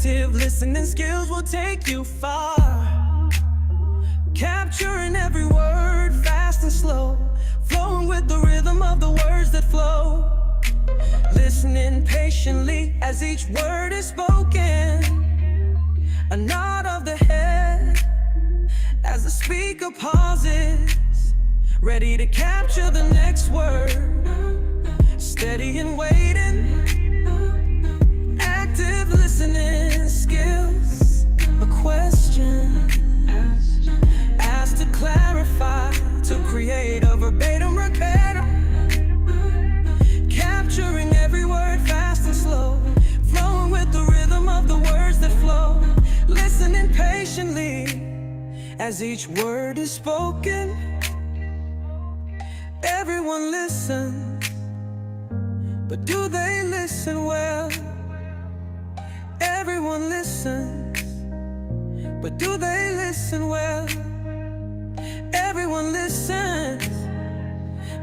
Active listening skills will take you far. Capturing every word, fast and slow, flowing with the rhythm of the words that flow. Listening patiently as each word is spoken. A nod of the head as the speaker pauses, ready to capture the next word. Steady and waiting. Active listening skills. A question asked to clarify, to create a verbatim record. Capturing every word fast and slow, flowing with the rhythm of the words that flow. Listening patiently as each word is spoken. Everyone listens, but do they listen well? Everyone listens, but do they listen well? Everyone listens,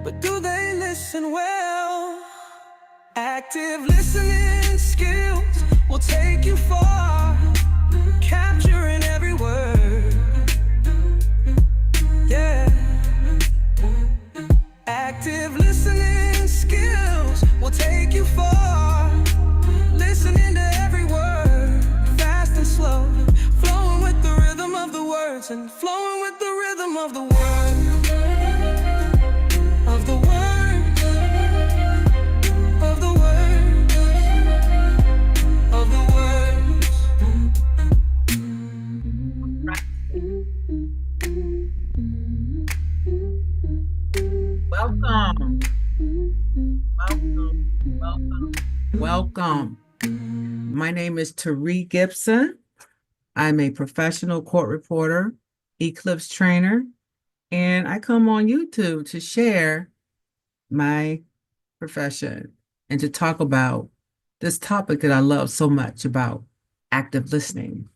but do they listen well? Active listening skills will take you far, capturing every word. Yeah. Active listening skills will take you far. Listening to every word, fast and slow, flowing with the rhythm of the words and flowing with the rhythm of the word. Of the word. Of the word. Of the words. Welcome. Welcome. My name is Tari Gibson. I'm a professional court reporter, Eclipse trainer, and I come on YouTube to share my profession and to talk about this topic that I love so much about active listening.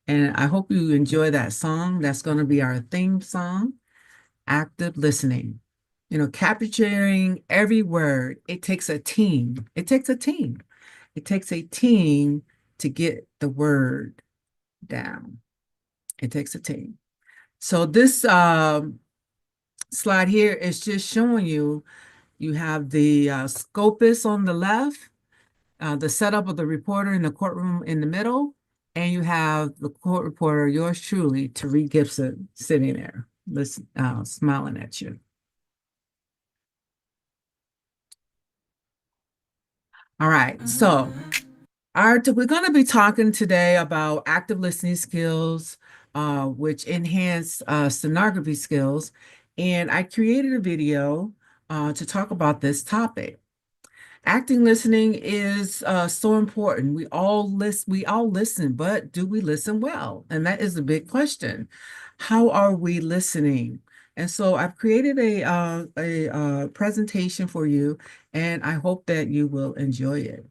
And I hope you enjoy that song. That's going to be our theme song, Active Listening. You know, capturing every word, it takes a team. It takes a team. It takes a team to get the word down. It takes a team. So this slide here is just showing you, you have the scopist on the left, the setup of the reporter in the courtroom in the middle, and you have the court reporter, yours truly, Tari Gibson, sitting there, smiling at you. All right, so we're going to be talking today about active listening skills, which enhance stenography skills. And I created a video to talk about this topic. Active listening is so important. We all listen, but do we listen well? And that is the big question. How are we listening? And so I've created a presentation for you, and I hope that you will enjoy it.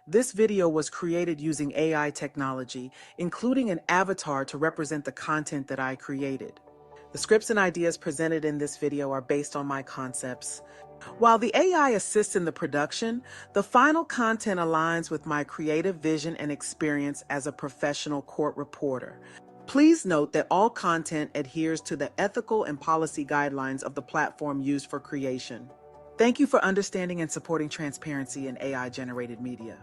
This video was created using AI technology, including an avatar to represent the content that I created. The scripts and ideas presented in this video are based on my concepts. While the AI assists in the production, the final content aligns with my creative vision and experience as a professional court reporter. Please note that all content adheres to the ethical and policy guidelines of the platform used for creation. Thank you for understanding and supporting transparency in AI-generated media.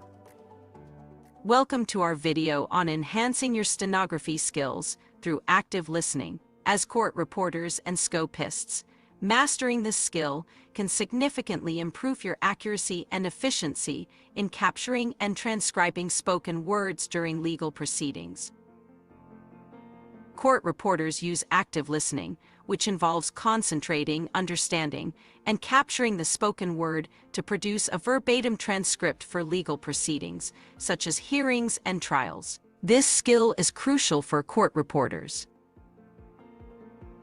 Welcome to our video on enhancing your stenography skills through active listening. As court reporters and scopists, mastering this skill can significantly improve your accuracy and efficiency in capturing and transcribing spoken words during legal proceedings. Court reporters use active listening, which involves concentrating, understanding, and capturing the spoken word to produce a verbatim transcript for legal proceedings, such as hearings and trials. This skill is crucial for court reporters.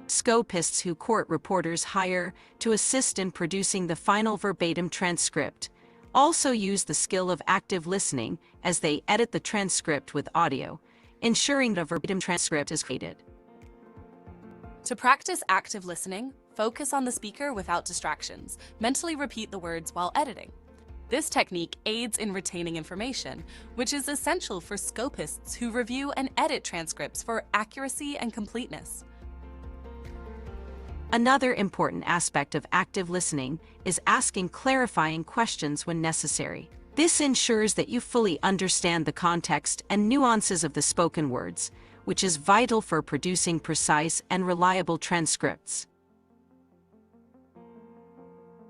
Scopists, who court reporters hire to assist in producing the final verbatim transcript, also use the skill of active listening as they edit the transcript with audio, ensuring the verbatim transcript is created. To practice active listening, Focus on the speaker without distractions. Mentally repeat the words while editing. This technique aids in retaining information, which is essential for scopists who review and edit transcripts for accuracy and completeness. Another important aspect of active listening is asking clarifying questions when necessary. This ensures that you fully understand the context and nuances of the spoken words, which is vital for producing precise and reliable transcripts.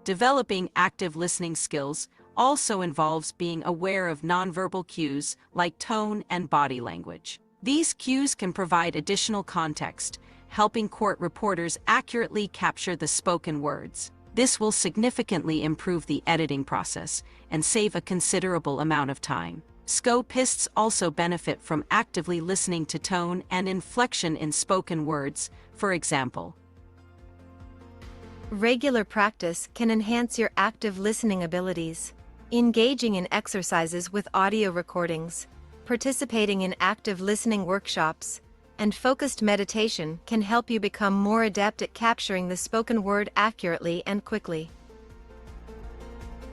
Developing active listening skills also involves being aware of nonverbal cues like tone and body language. These cues can provide additional context, helping court reporters accurately capture the spoken words. This will significantly improve the editing process and save a considerable amount of time. Scopists also benefit from actively listening to tone and inflection in spoken words, for example. Regular practice can enhance your active listening abilities. Engaging in exercises with audio recordings, participating in active listening workshops, and focused meditation can help you become more adept at capturing the spoken word accurately and quickly.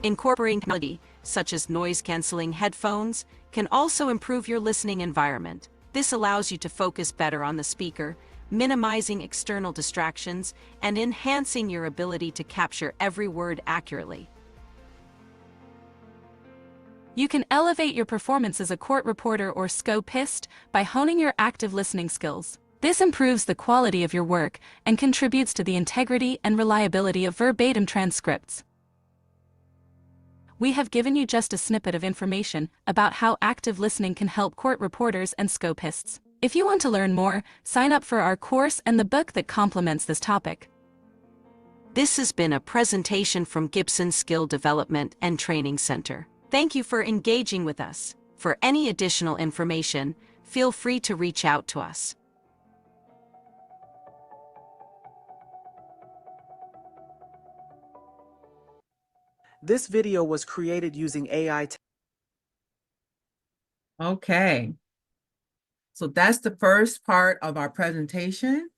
Incorporating technology, such as noise-canceling headphones, can also improve your listening environment. This allows you to focus better on the speaker, minimizing external distractions and enhancing your ability to capture every word accurately. You can elevate your performance as a court reporter or scopist by honing your active listening skills. This improves the quality of your work and contributes to the integrity and reliability of verbatim transcripts. We have given you just a snippet of information about how active listening can help court reporters and scopists. If you want to learn more, sign up for our course and the book that complements this topic. This has been a presentation from Gibson Skill Development and Training Center. Thank you for engaging with us. For any additional information, feel free to reach out to us. This video was created using AI. Okay. So that's the first part of our presentation,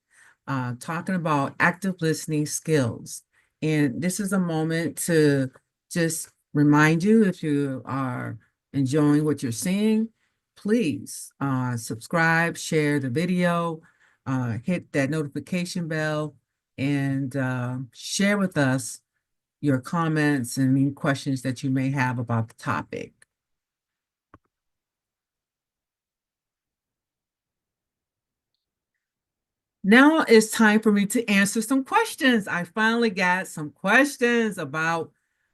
talking about active listening skills. And this is a moment to just remind you, if you are enjoying what you're seeing, please subscribe, share the video, hit that notification bell, and share with us your comments and any questions that you may have about the topic. Now it's time for me to answer some questions. I finally got some questions about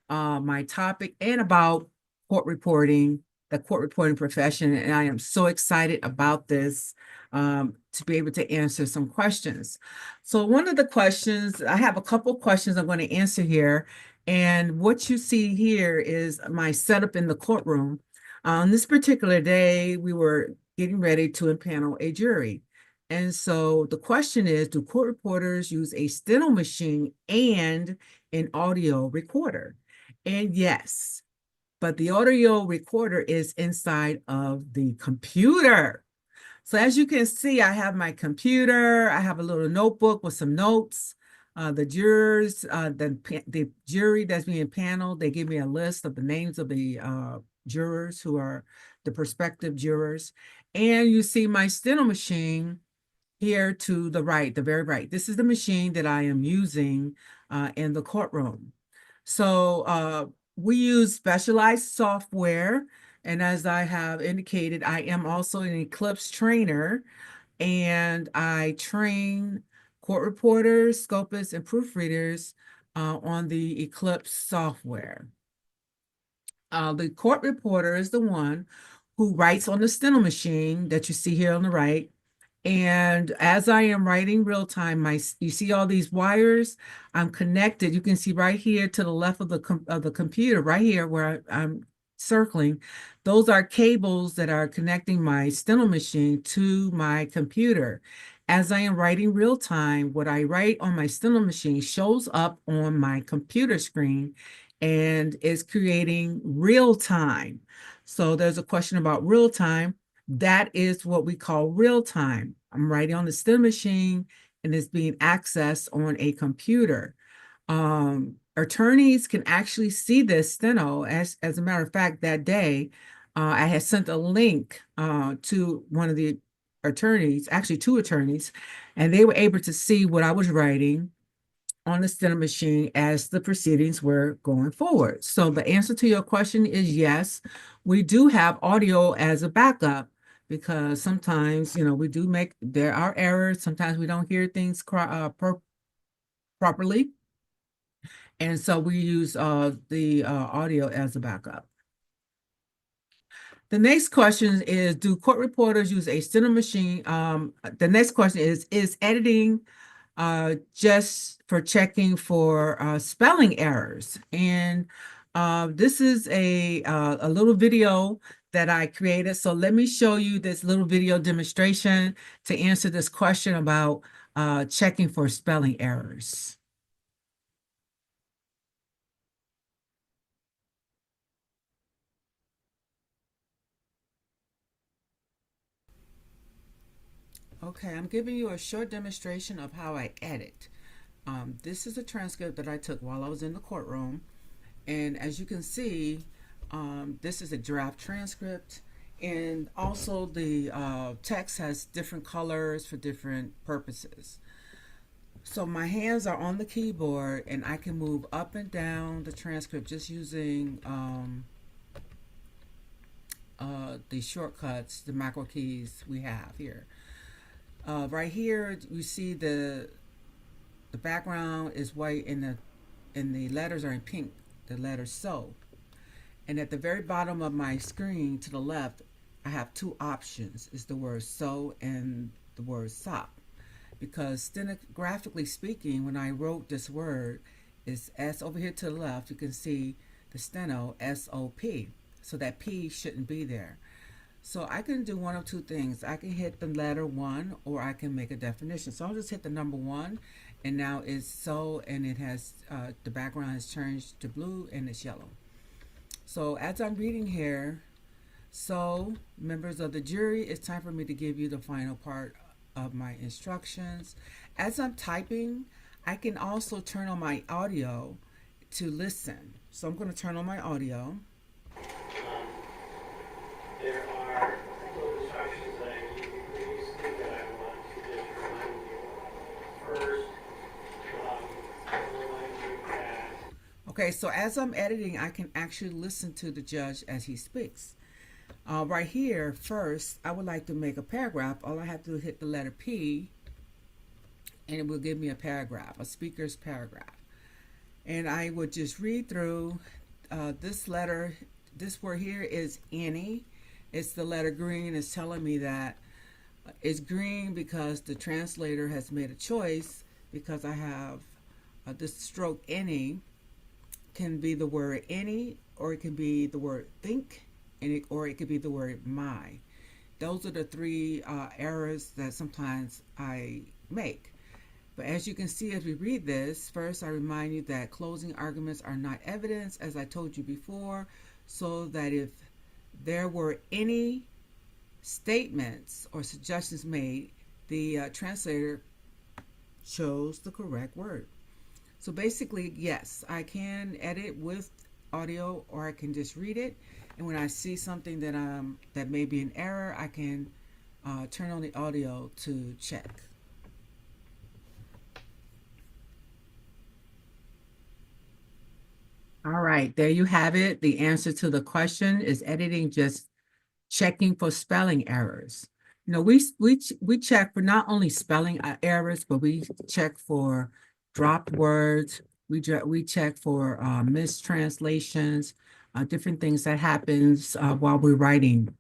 my topic and about court reporting, the court reporting profession, and I am so excited about this to be able to answer some questions. So one of the questions, I have a couple questions I'm going to answer here, and what you see here is my setup in the courtroom. On this particular day, we were getting ready to impanel a jury. And so the question is, do court reporters use a steno machine and an audio recorder? And yes, but the audio recorder is inside of the computer. So as you can see, I have my computer, I have a little notebook with some notes. The jurors, the jury that's being paneled, they give me a list of the names of the jurors who are the prospective jurors. And you see my steno machine here to the right, the very right. This is the machine that I am using in the courtroom. So we use specialized software. And as I have indicated, I am also an Eclipse trainer, and I train court reporters, scopists, and proofreaders on the Eclipse software. The court reporter is the one who writes on the steno machine that you see here on the right. And as I am writing real time, you see all these wires, I'm connected. You can see right here to the left of the computer, right here where I'm circling. Those are cables that are connecting my steno machine to my computer. As I am writing real time, what I write on my steno machine shows up on my computer screen and is creating real time. So there's a question about real time. That is what we call real time. I'm writing on the steno machine and it's being accessed on a computer. Attorneys can actually see this steno. As a matter of fact, that day, I had sent a link to one of the attorneys, actually two attorneys, and they were able to see what I was writing on the steno machine as the proceedings were going forward. So the answer to your question is yes, we do have audio as a backup because sometimes, we do there are errors. Sometimes we don't hear things properly. And so we use the audio as a backup. The next question is, do court reporters use a steno machine? The next question is editing just for checking for spelling errors? And this is a little video that I created. So let me show you this little video demonstration to answer this question about checking for spelling errors. Okay, I'm giving you a short demonstration of how I edit. This is a transcript that I took while I was in the courtroom. And as you can see, this is a draft transcript. And also the text has different colors for different purposes. So my hands are on the keyboard and I can move up and down the transcript just using the shortcuts, the macro keys we have here. Right here, you see the background is white and the letters are in pink, the letter so. And at the very bottom of my screen to the left, I have two options. It's the word so and the word sop. Because stenographically speaking, when I wrote this word, it's S over here to the left, you can see the steno, S-O-P. So that P shouldn't be there. So I can do one of two things. I can hit the letter 1 or I can make a definition. So I'll just hit the number 1 and now it's so, and it has, the background has changed to blue and it's yellow. So as I'm reading here, so members of the jury, it's time for me to give you the final part of my instructions. As I'm typing, I can also turn on my audio to listen. So I'm going to turn on my audio. There are little instructions that I need previously that I want to just remind you of. First, I'll remind you that. Okay, so as I'm editing, I can actually listen to the judge as he speaks. Right here, first, I would like to make a paragraph. All I have to do is hit the letter P, and it will give me a paragraph, a speaker's paragraph. And I would just read through this letter. This word here is any. It's the letter green. It's telling me that it's green because the translator has made a choice, because I have this stroke any can be the word any, or it can be the word think, or it could be the word my. Those are the three errors that sometimes I make. But as you can see, as we read this, first I remind you that closing arguments are not evidence, as I told you before, so that if there were any statements or suggestions made, the translator chose the correct word. So basically, yes, I can edit with audio, or I can just read it. And when I see something that may be an error, I can turn on the audio to check. All right, there you have it. The answer to the question is editing just checking for spelling errors. We check for not only spelling errors, but we check for dropped words. We check for mistranslations, different things that happens while we're writing.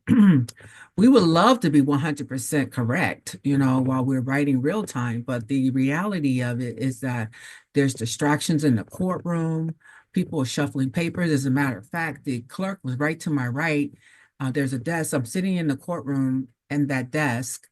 We would love to be 100% correct, while we're writing real time, but the reality of it is that there's distractions in the courtroom. People are shuffling papers. As a matter of fact, the clerk was right to my right. There's a desk. I'm sitting in the courtroom and that desk,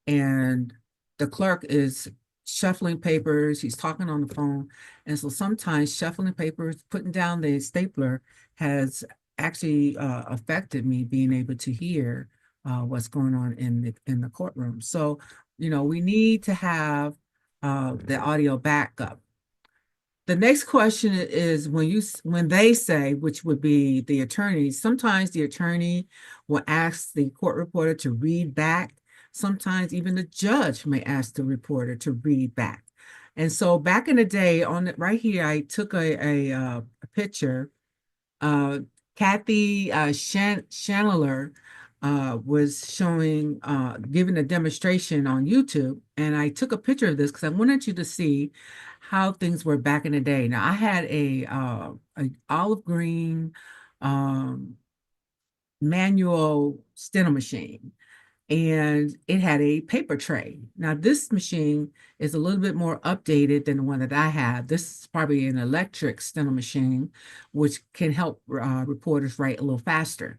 and the clerk is shuffling papers. He's talking on the phone. And so sometimes shuffling papers, putting down the stapler has actually affected me being able to hear what's going on in the courtroom. So, we need to have the audio backup. The next question is when they say, which would be the attorney, sometimes the attorney will ask the court reporter to read back. Sometimes even the judge may ask the reporter to read back. And so back in the day, right here, I took a picture. Kathy Chandler was giving a demonstration on YouTube, and I took a picture of this because I wanted you to see how things were back in the day. Now, I had a olive green manual steno machine, and it had a paper tray. Now, this machine is a little bit more updated than the one that I have. This is probably an electric steno machine, which can help reporters write a little faster.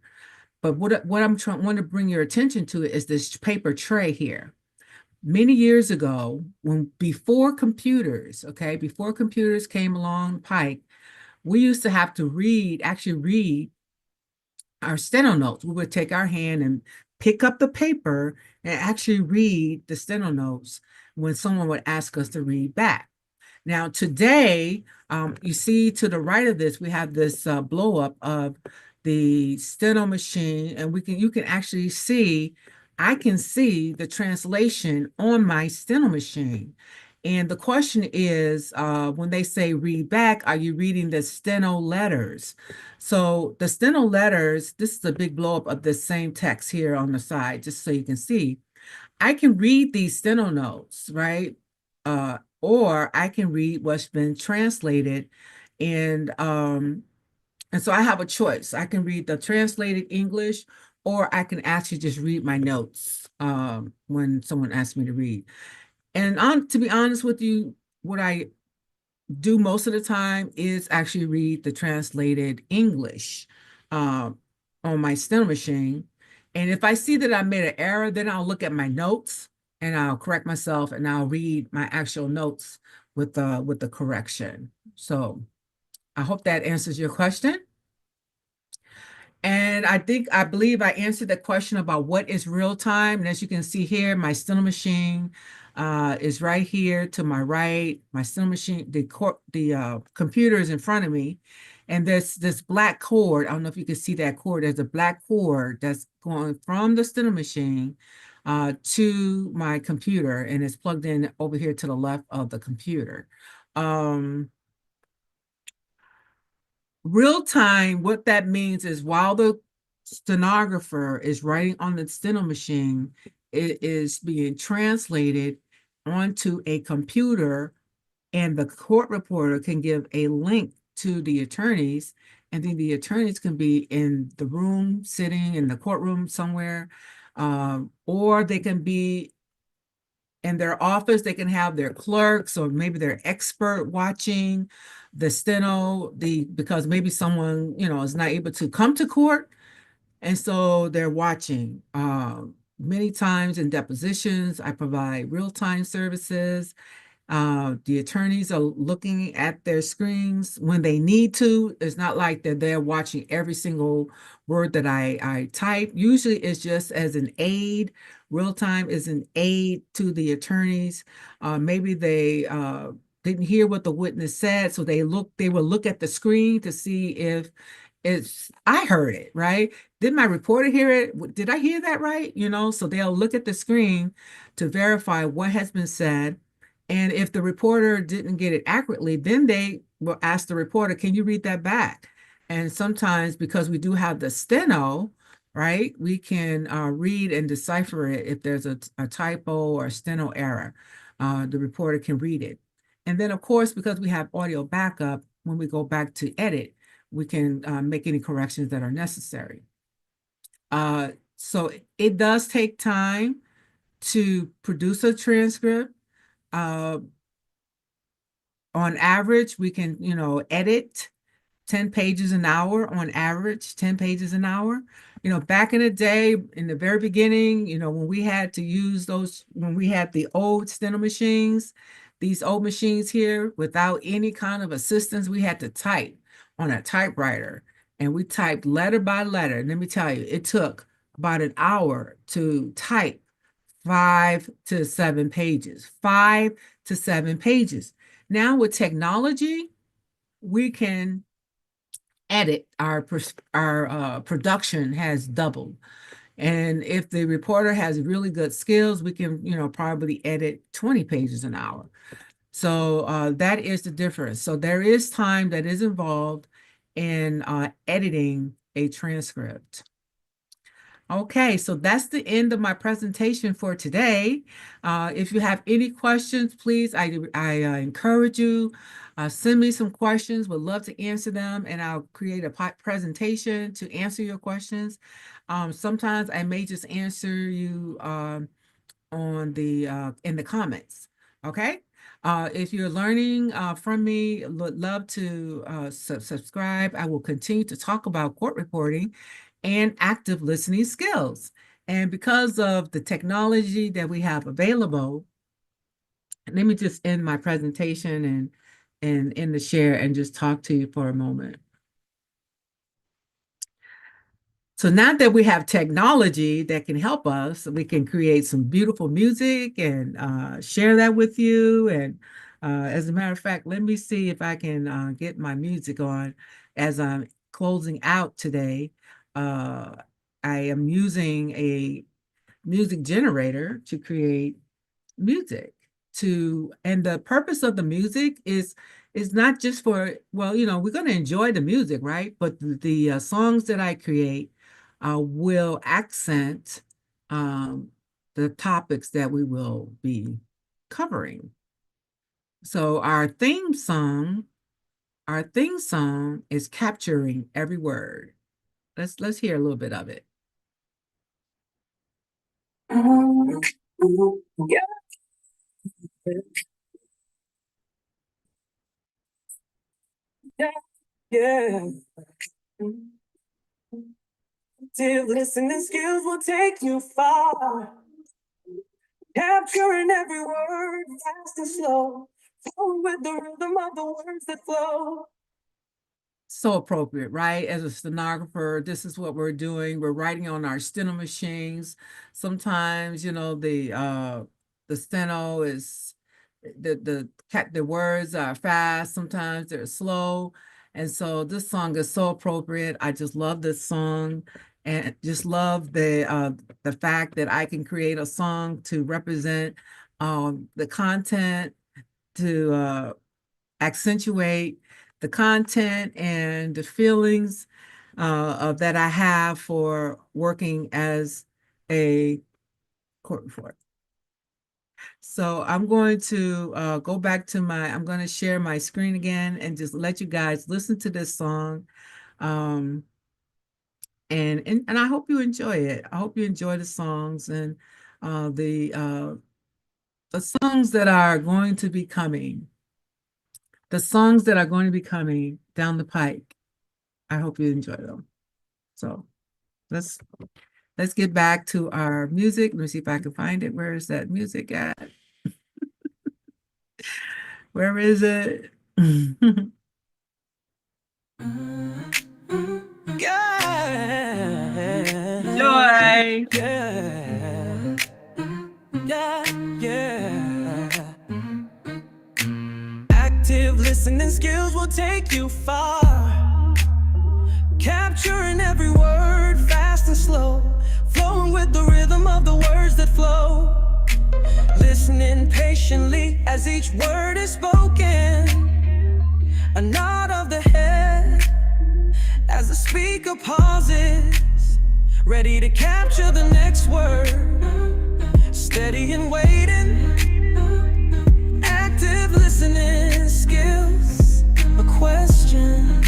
But what I'm want to bring your attention to is this paper tray here. Many years ago, before computers, okay, before computers came along the pike, we used to have to actually read our steno notes. We would take our hand and pick up the paper and actually read the steno notes when someone would ask us to read back. Now, today, you see to the right of this, we have this blow up of the steno machine, and you can actually see, I can see the translation on my steno machine. And the question is, when they say read back, are you reading the steno letters? So the steno letters, this is a big blow up of this same text here on the side, just so you can see. I can read these steno notes, right? Or I can read what's been translated, and so I have a choice. I can read the translated English, or I can actually just read my notes when someone asks me to read. And to be honest with you, what I do most of the time is actually read the translated English on my steno machine. And if I see that I made an error, then I'll look at my notes and I'll correct myself, and I'll read my actual notes with the correction. So I hope that answers your question. And I believe I answered the question about what is real time. And as you can see here, my steno machine is right here to my right. My steno machine, the computer is in front of me. And there's this black cord. I don't know if you can see that cord. There's a black cord that's going from the steno machine to my computer, and it's plugged in over here to the left of the computer. Real time, what that means is while the stenographer is writing on the steno machine, it is being translated onto a computer, and the court reporter can give a link to the attorneys, and then the attorneys can be in the room, sitting in the courtroom somewhere, or they can be in their office. They can have their clerks or maybe their expert watching the steno, because maybe someone, is not able to come to court, and so they're watching. Many times in depositions, I provide real-time services. The attorneys are looking at their screens when they need to. It's not like that they're watching every single word that I type. Usually it's just as an aid. Real time is an aid to the attorneys. Maybe they didn't hear what the witness said, so they will look at the screen to see if I heard it, right? Did my reporter hear it? Did I hear that right? So they'll look at the screen to verify what has been said. And if the reporter didn't get it accurately, then they will ask the reporter, can you read that back? And sometimes, because we do have the steno, right, we can read and decipher it if there's a typo or a steno error. The reporter can read it. And then, of course, because we have audio backup, when we go back to edit, we can make any corrections that are necessary. So it does take time to produce a transcript. On average, we can, edit 10 pages an hour on average, 10 pages an hour. Back in the day, in the very beginning, when we had to use when we had the old steno machines, these old machines here, without any kind of assistance, we had to type on a typewriter, and we typed letter by letter. And let me tell you, it took about an hour to type 5 to 7 pages. 5 to 7 pages. Now with technology, we can edit our production has doubled. And if the reporter has really good skills, we can, probably edit 20 pages an hour. So that is the difference. So there is time that is involved in editing a transcript. Okay, so that's the end of my presentation for today. If you have any questions, please, I encourage you, send me some questions. Would love to answer them, and I'll create a presentation to answer your questions. Sometimes I may just answer you on in the comments. Okay. If you're learning from me, would love to subscribe. I will continue to talk about court reporting and active listening skills. And because of the technology that we have available, let me just end my presentation and end the share and just talk to you for a moment. So now that we have technology that can help us, we can create some beautiful music and share that with you. And as a matter of fact, let me see if I can get my music on as I'm closing out today. I am using a music generator to create music and the purpose of the music is not just for, well, we're going to enjoy the music, right? But the songs that I create will accent the topics that we will be covering. So our theme song is capturing every word. Let's hear a little bit of it. Yeah. Yeah. Active listening skills will take you far. Capturing every word, fast and slow, flowing with the rhythm of the words that flow. So appropriate, right? As a stenographer, this is what we're doing. We're writing on our steno machines. Sometimes, the steno is the words are fast. Sometimes they're slow. And so this song is so appropriate. I just love this song and just love the fact that I can create a song to represent the content, to accentuate the content and the feelings that I have for working as a court reporter. So I'm going to go back to I'm going to share my screen again and just let you guys listen to this song. And I hope you enjoy it. I hope you enjoy the songs and the songs that are going to be coming. The songs that are going to be coming down the pike. I hope you enjoy them. So let's get back to our music. Let me see if I can find it. Where is that music at? Where is it? Joy. Active listening skills will take you far. Capturing every word, fast and slow, flowing with the rhythm of the words that flow. Listening patiently as each word is spoken. A nod of the head as the speaker pauses, ready to capture the next word. Steady and waiting. Active listening skills. A question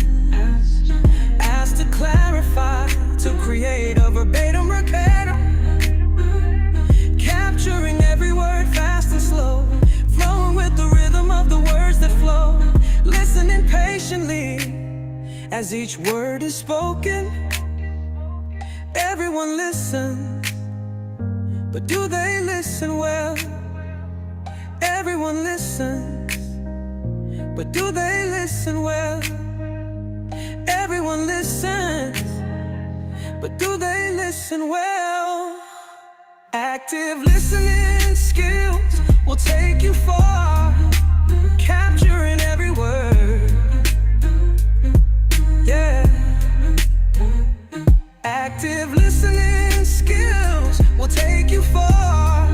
asked to clarify, to create a verbatim record. Capturing every word fast and slow, flowing with the rhythm of the words that flow. Listening patiently as each word is spoken. Everyone listens, but do they listen well? Everyone listens, but do they listen well? Everyone listens, but do they listen well? Active listening skills will take you far, capturing every word. Yeah. Active listening skills will take you far,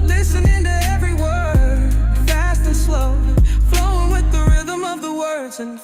listening to every word, fast and slow, flowing with the rhythm of the words and